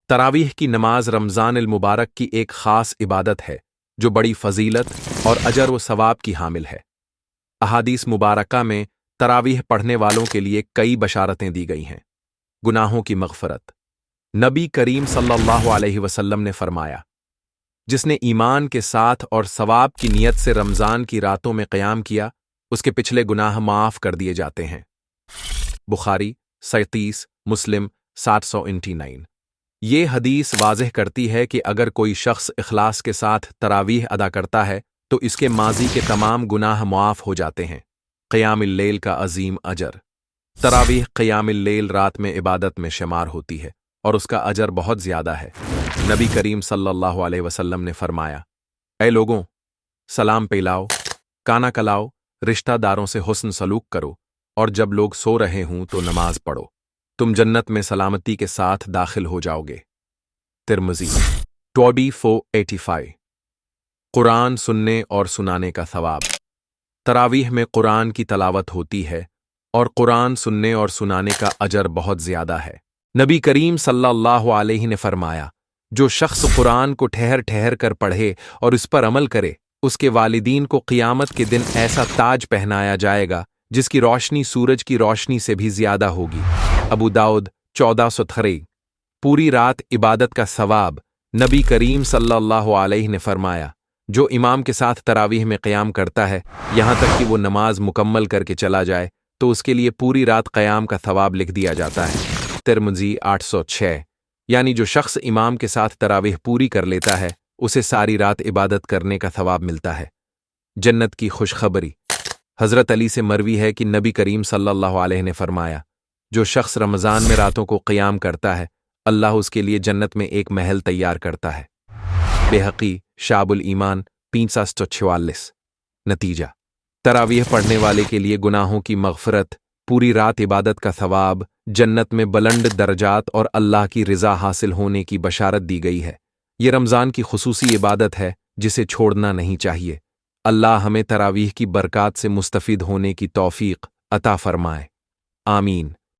तरावीह की नमाज रमज़ान मुबारक की एक ख़ास इबादत है जो बड़ी फजीलत और अजर व सवाब की हामिल है। अहादीस मुबारका में तरावीह पढ़ने वालों के लिए कई बशारतें दी गई हैं। गुनाहों की मग़फ़रत। नबी करीम सल्लल्लाहु अलैहि वसल्लम ने फरमाया, जिसने ईमान के साथ और सवाब की नीयत से रमज़ान की रातों में क़याम किया, उसके पिछले गुनाह माफ़ कर दिए जाते हैं। बुखारी 37, मुस्लिम 729। ये हदीस वाज़ेह करती है कि अगर कोई शख्स इखलास के साथ तरावीह अदा करता है तो इसके माजी के तमाम गुनाह मुआफ़ हो जाते हैं। क़यामुल लैल का अजीम अजर। तरावीह क़यामुल लैल रात में इबादत में शुमार होती है और उसका अजर बहुत ज़्यादा है। नबी करीम सल्लल्लाहु अलैहि वसल्लम ने फरमाया, ऐ लोगों, सलाम पेलाओ, काना कलाओ, रिश्तादारों से हुस्न सलूक करो और जब लोग सो रहे हों तो नमाज पढ़ो, तुम जन्नत में सलामती के साथ दाखिल हो जाओगे। तिरमिज़ी 2485। कुरान सुनने और सुनाने का सवाब। तरावीह में कुरान की तलावत होती है और कुरान सुनने और सुनाने का अजर बहुत ज़्यादा है। नबी करीम सल्लल्लाहु अलैहि ने फरमाया, जो शख्स कुरान को ठहर ठहर कर पढ़े और इस पर अमल करे, उसके वालिदीन को क़ियामत के दिन ऐसा ताज पहनाया जाएगा जिसकी रोशनी सूरज की रोशनी से भी ज़्यादा होगी। अबू दाऊद 1403। पूरी रात इबादत का सवाब। नबी करीम सल्लल्लाहु अलैहि ने फरमाया, जो इमाम के साथ तरावीह में क़याम करता है यहाँ तक कि वो नमाज मुकम्मल करके चला जाए तो उसके लिए पूरी रात क़याम का सवाब लिख दिया जाता है। तिरमिज़ी 806। यानी जो शख्स इमाम के साथ तरावीह पूरी कर लेता है उसे सारी रात इबादत करने का सवाब मिलता है। जन्नत की खुशखबरी। हज़रत अली से मरवी है कि नबी करीम सल्लल्लाहु अलैहि ने फरमाया, जो शख्स रमज़ान में रातों को क़याम करता है अल्लाह उसके लिए जन्नत में एक महल तैयार करता है। बेहक़ी शाबुल ईमान 546। नतीजा, तरावीह पढ़ने वाले के लिए गुनाहों की मग़फ़रत, पूरी रात इबादत का सवाब, जन्नत में बुलंद दर्जात और अल्लाह की रिज़ा हासिल होने की बशारत दी गई है। ये रमज़ान की खुसूसी इबादत है जिसे छोड़ना नहीं चाहिए। अल्लाह हमें तरावीह की बरक़ात से मुस्तफ़ीद होने की तौफ़ीक़ अता फ़रमाए। आमीन।